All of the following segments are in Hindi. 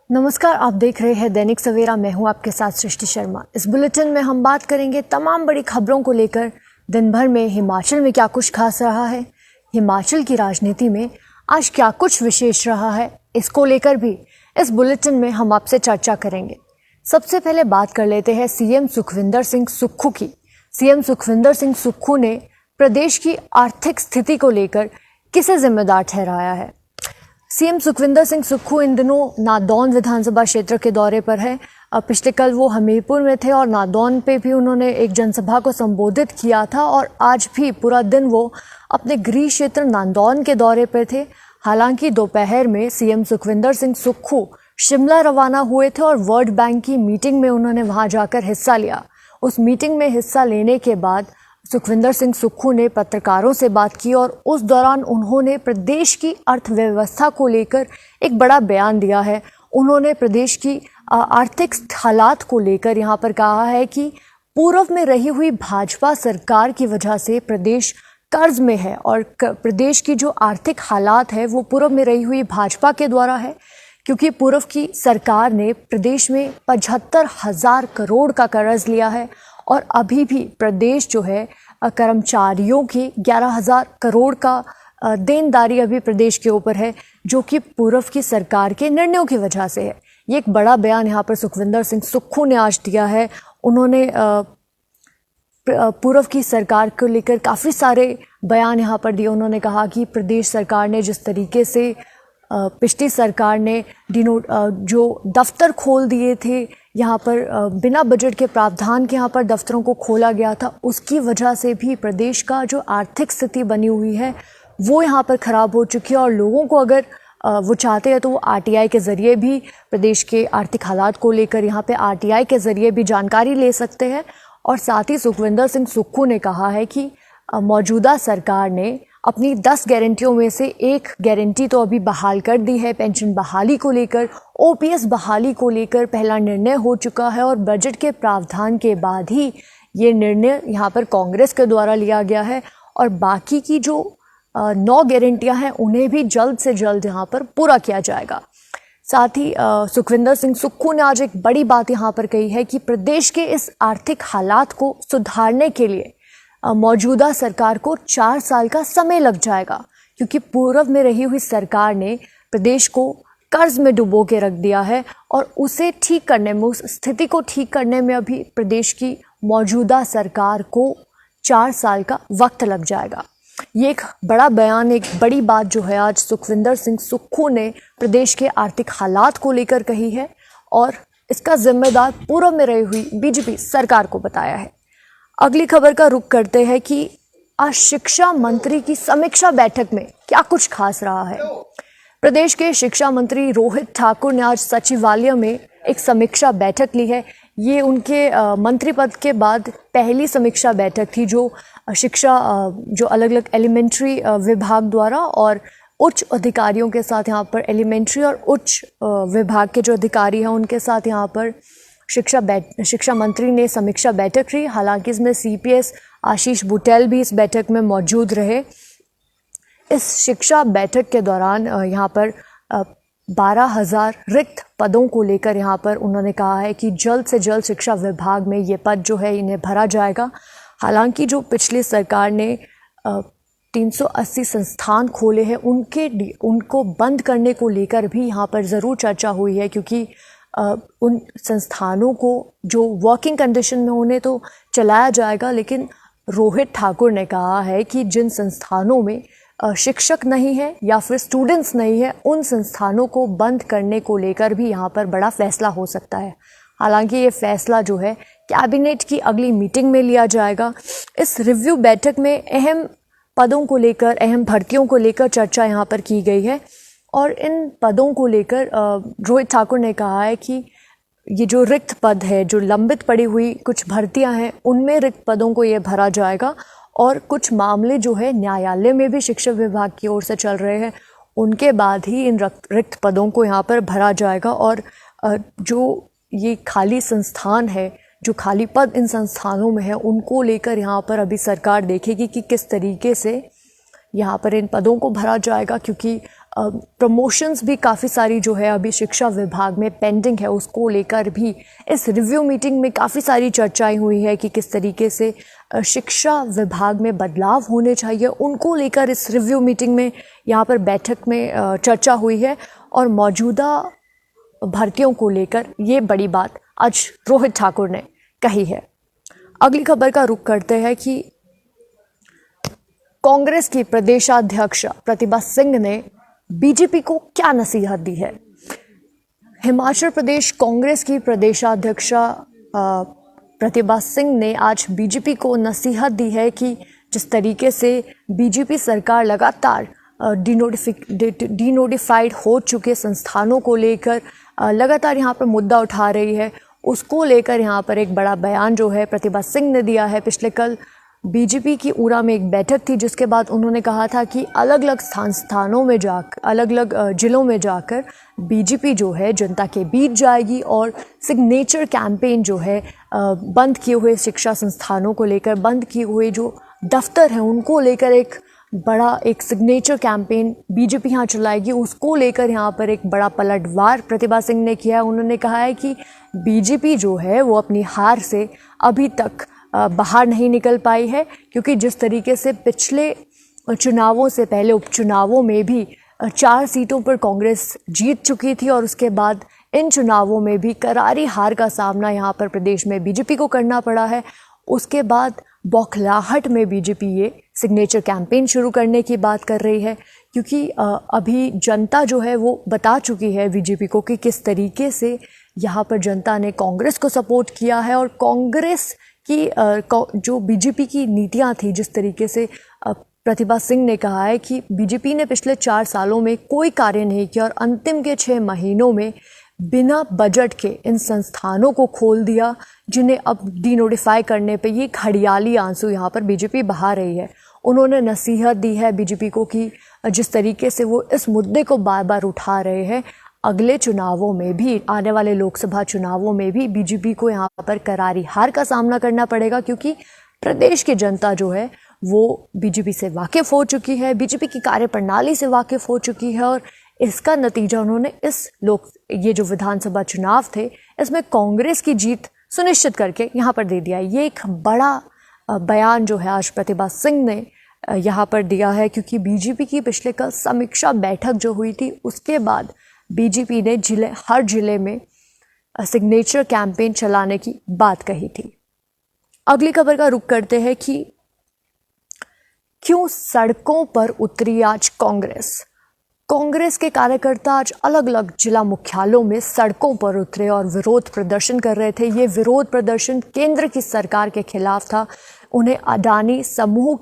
नमस्कार, आप देख रहे हैं दैनिक सवेरा। मैं हूं आपके साथ सृष्टि शर्मा। इस बुलेटिन में हम बात करेंगे तमाम बड़ी खबरों को लेकर। दिन भर में हिमाचल में क्या कुछ खास रहा है, हिमाचल की राजनीति में आज क्या कुछ विशेष रहा है, इसको लेकर भी इस बुलेटिन में हम आपसे चर्चा करेंगे। सबसे पहले बात कर लेते हैं सीएम सुखविंदर सिंह सुक्खू की। सीएम सुखविंदर सिंह सुक्खू ने प्रदेश की आर्थिक स्थिति को लेकर किसे जिम्मेदार ठहराया है। सीएम सुखविंदर सिंह सुक्खू इन दिनों नादौन विधानसभा क्षेत्र के दौरे पर है। पिछले कल वो हमीरपुर में थे और नादौन पे भी उन्होंने एक जनसभा को संबोधित किया था और आज भी पूरा दिन वो अपने गृह क्षेत्र नादौन के दौरे पर थे। हालांकि दोपहर में सीएम सुखविंदर सिंह सुक्खू शिमला रवाना हुए थे और वर्ल्ड बैंक की मीटिंग में उन्होंने वहां जाकर हिस्सा लिया। उस मीटिंग में हिस्सा लेने के बाद सुखविंदर सिंह सुक्खू ने पत्रकारों से बात की और उस दौरान उन्होंने प्रदेश की अर्थव्यवस्था को लेकर एक बड़ा बयान दिया है। उन्होंने प्रदेश की आर्थिक हालात को लेकर यहाँ पर कहा है कि पूर्व में रही हुई भाजपा सरकार की वजह से प्रदेश कर्ज में है और प्रदेश की जो आर्थिक हालात है वो पूर्व में रही हुई भाजपा के द्वारा है, क्योंकि पूर्व की सरकार ने प्रदेश में 75,000 करोड़ का कर्ज लिया है और अभी भी प्रदेश जो है कर्मचारियों की 11,000 करोड़ का देनदारी अभी प्रदेश के ऊपर है, जो कि पूर्व की सरकार के निर्णयों की वजह से है। ये एक बड़ा बयान यहाँ पर सुखविंदर सिंह सुक्खू ने आज दिया है। उन्होंने पूर्व की सरकार को लेकर काफ़ी सारे बयान यहाँ पर दिए। उन्होंने कहा कि प्रदेश सरकार ने जिस तरीके से पिछली सरकार ने जो दफ्तर खोल दिए थे यहाँ पर बिना बजट के प्रावधान के यहाँ पर दफ्तरों को खोला गया था, उसकी वजह से भी प्रदेश का जो आर्थिक स्थिति बनी हुई है वो यहाँ पर ख़राब हो चुकी है और लोगों को अगर वो चाहते हैं तो वो आरटीआई के ज़रिए भी प्रदेश के आर्थिक हालात को लेकर यहाँ पे आरटीआई के ज़रिए भी जानकारी ले सकते हैं। और साथ ही सुखविंदर सिंह सुक्खू ने कहा है कि मौजूदा सरकार ने अपनी 10 गारंटियों में से एक गारंटी तो अभी बहाल कर दी है। पेंशन बहाली को लेकर, ओपीएस बहाली को लेकर पहला निर्णय हो चुका है और बजट के प्रावधान के बाद ही ये निर्णय यहाँ पर कांग्रेस के द्वारा लिया गया है और बाकी की जो 9 गारंटियाँ हैं उन्हें भी जल्द से जल्द यहाँ पर पूरा किया जाएगा। साथ ही सुखविंदर सिंह सुक्खू ने आज एक बड़ी बात यहाँ पर कही है कि प्रदेश के इस आर्थिक हालात को सुधारने के लिए मौजूदा सरकार को 4 साल का समय लग जाएगा, क्योंकि पूर्व में रही हुई सरकार ने प्रदेश को कर्ज में डुबो के रख दिया है और उसे ठीक करने में, उस स्थिति को ठीक करने में अभी प्रदेश की मौजूदा सरकार को 4 साल का वक्त लग जाएगा। ये एक बड़ा बयान, एक बड़ी बात जो है आज सुखविंदर सिंह सुक्खू ने प्रदेश के आर्थिक हालात को लेकर कही है और इसका जिम्मेदार पूर्व में रही हुई बीजेपी सरकार को बताया है। अगली खबर का रुख करते हैं कि आज शिक्षा मंत्री की समीक्षा बैठक में क्या कुछ खास रहा है। प्रदेश के शिक्षा मंत्री रोहित ठाकुर ने आज सचिवालय में एक समीक्षा बैठक ली है। ये उनके मंत्री पद के बाद पहली समीक्षा बैठक थी जो शिक्षा जो अलग अलग एलिमेंट्री विभाग द्वारा और उच्च अधिकारियों के साथ यहाँ पर एलिमेंट्री और उच्च विभाग के जो अधिकारी हैं उनके साथ यहाँ पर शिक्षा मंत्री ने समीक्षा बैठक की। हालांकि इसमें सीपीएस आशीष बुटेल भी इस बैठक में मौजूद रहे। इस शिक्षा बैठक के दौरान यहाँ पर 12,000 रिक्त पदों को लेकर यहाँ पर उन्होंने कहा है कि जल्द से जल्द शिक्षा विभाग में ये पद जो है इन्हें भरा जाएगा। हालांकि जो पिछली सरकार ने 380 संस्थान खोले हैं उनको बंद करने को लेकर भी यहाँ पर ज़रूर चर्चा हुई है, क्योंकि उन संस्थानों को जो वर्किंग कंडीशन में उन्हें तो चलाया जाएगा, लेकिन रोहित ठाकुर ने कहा है कि जिन संस्थानों में शिक्षक नहीं है या फिर स्टूडेंट्स नहीं है उन संस्थानों को बंद करने को लेकर भी यहाँ पर बड़ा फैसला हो सकता है। हालांकि ये फैसला जो है कैबिनेट की अगली मीटिंग में लिया जाएगा। इस रिव्यू बैठक में अहम पदों को लेकर, अहम भर्तियों को लेकर चर्चा यहाँ पर की गई है और इन पदों को लेकर रोहित ठाकुर ने कहा है कि ये जो रिक्त पद है, जो लंबित पड़ी हुई कुछ भर्तियां हैं, उनमें रिक्त पदों को ये भरा जाएगा और कुछ मामले जो है न्यायालय में भी शिक्षा विभाग की ओर से चल रहे हैं, उनके बाद ही इन रिक्त पदों को यहाँ पर भरा जाएगा। और जो ये खाली संस्थान है, जो खाली पद इन संस्थानों में है, उनको लेकर यहाँ पर अभी सरकार देखेगी कि किस तरीके से यहाँ पर इन पदों को भरा जाएगा, क्योंकि प्रमोशंस भी काफ़ी सारी जो है अभी शिक्षा विभाग में पेंडिंग है, उसको लेकर भी इस रिव्यू मीटिंग में काफ़ी सारी चर्चाएं हुई है कि किस तरीके से शिक्षा विभाग में बदलाव होने चाहिए, उनको लेकर इस रिव्यू मीटिंग में यहाँ पर बैठक में चर्चा हुई है। और मौजूदा भर्तियों को लेकर ये बड़ी बात आज रोहित ठाकुर ने कही है। अगली खबर का रुख करते हैं कि कांग्रेस की प्रदेशाध्यक्ष प्रतिभा सिंह ने बीजेपी को क्या नसीहत दी है। हिमाचल प्रदेश कांग्रेस की प्रदेशाध्यक्ष प्रतिभा सिंह ने आज बीजेपी को नसीहत दी है कि जिस तरीके से बीजेपी सरकार लगातार डीनोटिफाइड हो चुके संस्थानों को लेकर लगातार यहाँ पर मुद्दा उठा रही है, उसको लेकर यहाँ पर एक बड़ा बयान जो है प्रतिभा सिंह ने दिया है। पिछले कल बीजेपी की ऊरा में एक बैठक थी, जिसके बाद उन्होंने कहा था कि अलग अलग स्थानों में जाकर, अलग अलग जिलों में जाकर बीजेपी जो है जनता के बीच जाएगी और सिग्नेचर कैंपेन जो है बंद किए हुए शिक्षा संस्थानों को लेकर, बंद किए हुए जो दफ्तर हैं उनको लेकर एक बड़ा एक सिग्नेचर कैंपेन बीजेपी यहाँ चलाएगी। उसको लेकर यहाँ पर एक बड़ा पलटवार प्रतिभा सिंह ने किया है। उन्होंने कहा है कि बीजेपी जो है वो अपनी हार से अभी तक बाहर नहीं निकल पाई है, क्योंकि जिस तरीके से पिछले चुनावों से पहले उपचुनावों में भी 4 सीटों पर कांग्रेस जीत चुकी थी और उसके बाद इन चुनावों में भी करारी हार का सामना यहाँ पर प्रदेश में बीजेपी को करना पड़ा है। उसके बाद बौखलाहट में बीजेपी ये सिग्नेचर कैंपेन शुरू करने की बात कर रही है, क्योंकि अभी जनता जो है वो बता चुकी है बीजेपी को कि किस तरीके से यहाँ पर जनता ने कांग्रेस को सपोर्ट किया है और कांग्रेस की जो बीजेपी की नीतियाँ थी, जिस तरीके से प्रतिभा सिंह ने कहा है कि बीजेपी ने पिछले 4 सालों में कोई कार्य नहीं किया और अंतिम के 6 महीनों में बिना बजट के इन संस्थानों को खोल दिया, जिन्हें अब डीनोटिफाई करने पे ये घड़ियाली आंसू यहाँ पर बीजेपी बहा रही है। उन्होंने नसीहत दी है बीजेपी को कि जिस तरीके से वो इस मुद्दे को बार बार उठा रहे हैं, अगले चुनावों में भी, आने वाले लोकसभा चुनावों में भी बीजेपी को यहाँ पर करारी हार का सामना करना पड़ेगा, क्योंकि प्रदेश की जनता जो है वो बीजेपी से वाकिफ़ हो चुकी है, बीजेपी की कार्यप्रणाली से वाकिफ़ हो चुकी है और इसका नतीजा उन्होंने ये जो विधानसभा चुनाव थे इसमें कांग्रेस की जीत सुनिश्चित करके यहाँ पर दे दिया। ये एक बड़ा बयान जो है आज प्रतिभा सिंह ने यहाँ पर दिया है, क्योंकि बीजेपी की पिछले कल समीक्षा बैठक जो हुई थी उसके बाद बीजेपी ने हर जिले में सिग्नेचर कैंपेन चलाने की बात कही थी। अगली खबर का रुख करते हैं कि क्यों सड़कों पर उतरी आज कांग्रेस। कांग्रेस के कार्यकर्ता आज अलग अलग जिला मुख्यालयों में सड़कों पर उतरे और विरोध प्रदर्शन कर रहे थे। ये विरोध प्रदर्शन केंद्र की सरकार के खिलाफ था। उन्हें अडानी समूह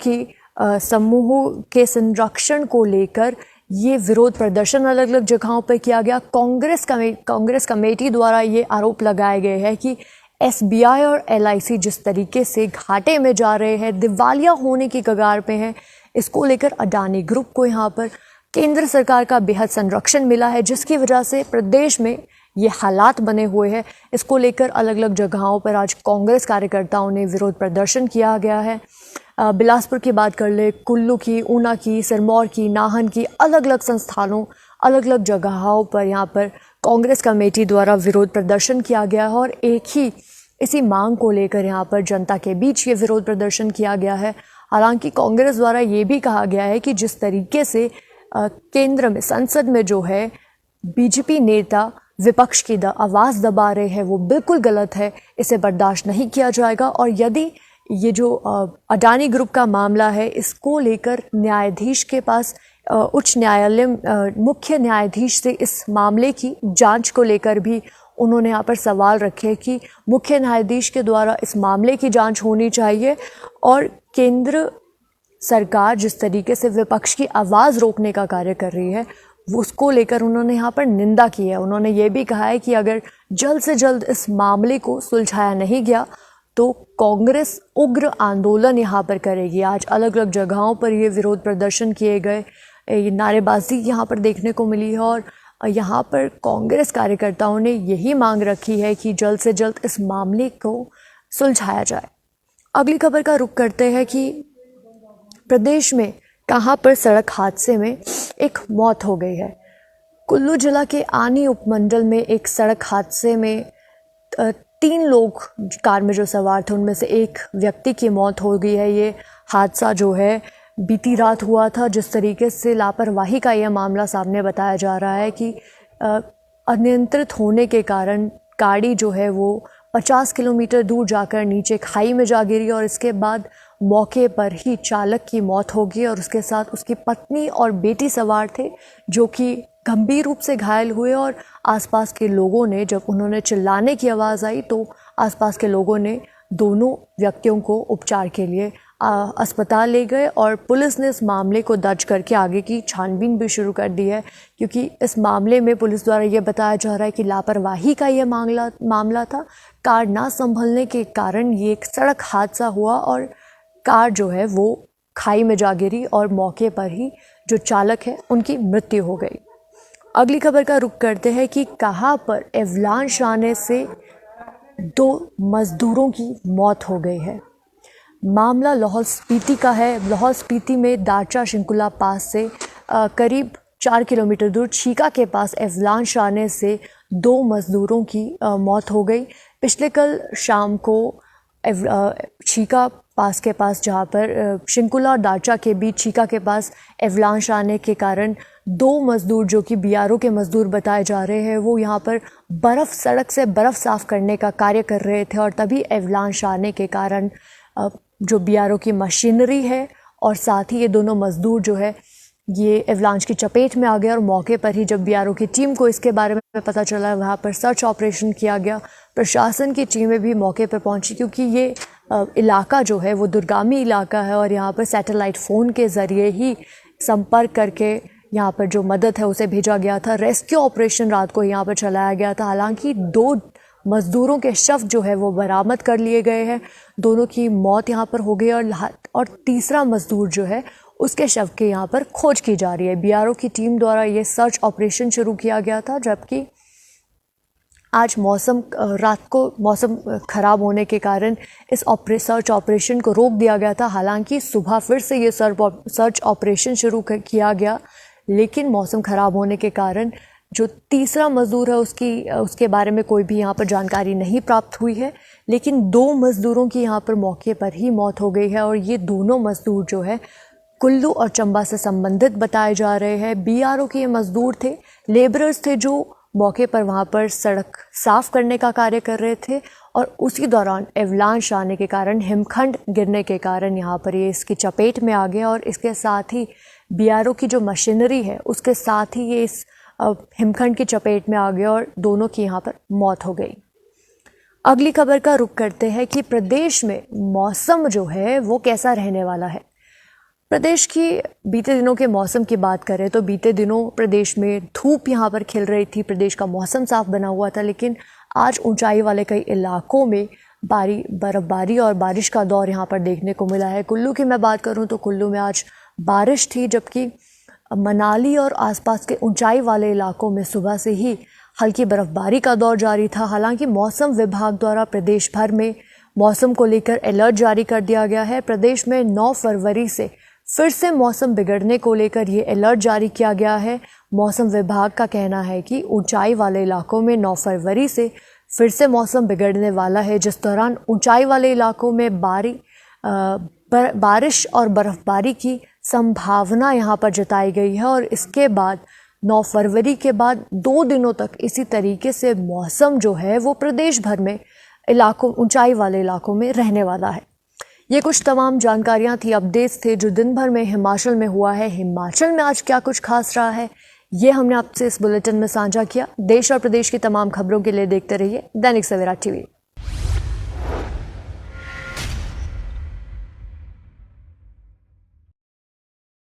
के संरक्षण को लेकर ये विरोध प्रदर्शन अलग अलग जगहों पर किया गया। कांग्रेस कमेटी द्वारा ये आरोप लगाए गए हैं कि SBI और LIC जिस तरीके से घाटे में जा रहे हैं, दिवालिया होने की कगार पे हैं, इसको लेकर अडानी ग्रुप को यहाँ पर केंद्र सरकार का बेहद संरक्षण मिला है, जिसकी वजह से प्रदेश में ये हालात बने हुए हैं। इसको लेकर अलग अलग जगहों पर आज कांग्रेस कार्यकर्ताओं ने विरोध प्रदर्शन किया गया है। बिलासपुर की बात कर ले, कुल्लू की, ऊना की, सिरमौर की, नाहन की, अलग अलग संस्थानों, अलग अलग जगहों पर यहाँ पर कांग्रेस कमेटी द्वारा विरोध प्रदर्शन किया गया है और इसी मांग को लेकर यहाँ पर जनता के बीच ये विरोध प्रदर्शन किया गया है। हालांकि कांग्रेस द्वारा ये भी कहा गया है कि जिस तरीके से केंद्र में, संसद में जो है बीजेपी नेता विपक्ष की आवाज़ दबा रहे हैं, वो बिल्कुल गलत है, इसे बर्दाश्त नहीं किया जाएगा। और यदि ये जो अडानी ग्रुप का मामला है, इसको लेकर न्यायाधीश के पास उच्च न्यायालय मुख्य न्यायाधीश से इस मामले की जांच को लेकर भी उन्होंने यहाँ पर सवाल रखे कि मुख्य न्यायाधीश के द्वारा इस मामले की जांच होनी चाहिए और केंद्र सरकार जिस तरीके से विपक्ष की आवाज़ रोकने का कार्य कर रही है, उसको लेकर उन्होंने यहाँ पर निंदा की है। उन्होंने ये भी कहा है कि अगर जल्द से जल्द इस मामले को सुलझाया नहीं गया तो कांग्रेस उग्र आंदोलन यहाँ पर करेगी। आज अलग अलग जगहों पर ये विरोध प्रदर्शन किए गए, ये नारेबाजी यहाँ पर देखने को मिली है और यहाँ पर कांग्रेस कार्यकर्ताओं ने यही मांग रखी है कि जल्द से जल्द इस मामले को सुलझाया जाए। अगली खबर का रुख करते हैं कि प्रदेश में कहां पर सड़क हादसे में एक मौत हो गई है। कुल्लू जिला के आनी उपमंडल में एक सड़क हादसे में 3 लोग कार में जो सवार थे उनमें से एक व्यक्ति की मौत हो गई है। ये हादसा जो है बीती रात हुआ था। जिस तरीके से लापरवाही का यह मामला सामने बताया जा रहा है कि अनियंत्रित होने के कारण गाड़ी जो है वो 50 किलोमीटर दूर जाकर नीचे खाई में जा गिरी और इसके बाद मौके पर ही चालक की मौत हो गई और उसके साथ उसकी पत्नी और बेटी सवार थे जो कि गंभीर रूप से घायल हुए। और आसपास के लोगों ने, जब उन्होंने चिल्लाने की आवाज़ आई तो आसपास के लोगों ने दोनों व्यक्तियों को उपचार के लिए अस्पताल ले गए और पुलिस ने इस मामले को दर्ज करके आगे की छानबीन भी शुरू कर दी है, क्योंकि इस मामले में पुलिस द्वारा ये बताया जा रहा है कि लापरवाही का ये मामला था। कार ना संभलने के कारण ये एक सड़क हादसा हुआ और कार जो है वो खाई में जा गिरी और मौके पर ही जो चालक है उनकी मृत्यु हो गई। अगली खबर का रुख करते हैं कि कहां पर एवलांश आने से 2 मजदूरों की मौत हो गई है। मामला लाहौल स्पीति का है। लाहौल स्पीति में दाचा शिंकुला पास से करीब 4 किलोमीटर दूर छीका के पास एवलांश आने से 2 मजदूरों की मौत हो गई। पिछले कल शाम को छीका पास के पास, जहाँ पर शिंकुला और दाचा के बीच छीका के पास एवलांश आने के कारण 2 मजदूर जो कि बीआरओ के मजदूर बताए जा रहे हैं वो यहाँ पर सड़क से बर्फ़ साफ़ करने का कार्य कर रहे थे और तभी एवलांश आने के कारण जो बीआरओ की मशीनरी है और साथ ही ये दोनों मजदूर जो है ये एवलांच की चपेट में आ गया। और मौके पर ही जब बीआरओ की टीम को इसके बारे में पता चला, वहाँ पर सर्च ऑपरेशन किया गया। प्रशासन की टीमें भी मौके पर पहुंची क्योंकि ये इलाका जो है वो दुर्गामी इलाका है और यहाँ पर सैटेलाइट फ़ोन के ज़रिए ही संपर्क करके यहाँ पर जो मदद है उसे भेजा गया था। रेस्क्यू ऑपरेशन रात को यहाँ पर चलाया गया था। हालांकि 2 मज़दूरों के शव जो है वो बरामद कर लिए गए हैं। दोनों की मौत यहाँ पर हो गई और तीसरा मज़दूर जो है उसके शव के यहाँ पर खोज की जा रही है। बीआरओ की टीम द्वारा ये सर्च ऑपरेशन शुरू किया गया था, जबकि आज रात को मौसम ख़राब होने के कारण इस सर्च ऑपरेशन को रोक दिया गया था। हालांकि सुबह फिर से ये सर्च ऑपरेशन शुरू किया गया, लेकिन मौसम ख़राब होने के कारण जो तीसरा मज़दूर है उसके बारे में कोई भी यहाँ पर जानकारी नहीं प्राप्त हुई है। लेकिन 2 मज़दूरों की यहाँ पर मौके पर ही मौत हो गई है और ये दोनों मज़दूर जो है कुल्लू और चंबा से संबंधित बताए जा रहे हैं। बीआरओ के ये मज़दूर थे, लेबरर्स थे जो मौके पर वहाँ पर सड़क साफ़ करने का कार्य कर रहे थे और उसी दौरान एवलांश आने के कारण, हिमखंड गिरने के कारण यहाँ पर ये इसकी चपेट में आ गया और इसके साथ ही बीआरओ की जो मशीनरी है उसके साथ ही ये इस हिमखंड की चपेट में आ गया और दोनों की यहाँ पर मौत हो गई। अगली खबर का रुख करते हैं कि प्रदेश में मौसम जो है वो कैसा रहने वाला है। प्रदेश की बीते दिनों के मौसम की बात करें तो बीते दिनों प्रदेश में धूप यहाँ पर खिल रही थी, प्रदेश का मौसम साफ बना हुआ था, लेकिन आज ऊंचाई वाले कई इलाकों में बर्फबारी और बारिश का दौर यहाँ पर देखने को मिला है। कुल्लू की मैं बात करूँ तो कुल्लू में आज बारिश थी, जबकि मनाली और आसपास के ऊंचाई वाले इलाकों में सुबह से ही हल्की बर्फबारी का दौर जारी था। हालांकि मौसम विभाग द्वारा प्रदेश भर में मौसम को लेकर अलर्ट जारी कर दिया गया है। प्रदेश में 9 फरवरी से फिर से मौसम बिगड़ने को लेकर ये अलर्ट जारी किया गया है। मौसम विभाग का कहना है कि ऊंचाई वाले इलाकों में 9 फरवरी से फिर से मौसम बिगड़ने वाला है, जिस दौरान ऊंचाई वाले इलाकों में बारिश और बर्फबारी की संभावना यहाँ पर जताई गई है और इसके बाद 9 फरवरी के बाद 2 दिनों तक इसी तरीके से मौसम जो है वो प्रदेश भर में ऊंचाई वाले इलाकों में रहने वाला है। ये कुछ तमाम जानकारियाँ थी, अपडेट्स थे जो दिन भर में हिमाचल में हुआ है। हिमाचल में आज क्या कुछ खास रहा है ये हमने आपसे इस बुलेटिन में साझा किया। देश और प्रदेश की तमाम खबरों के लिए देखते रहिए दैनिक सवेरा टीवी।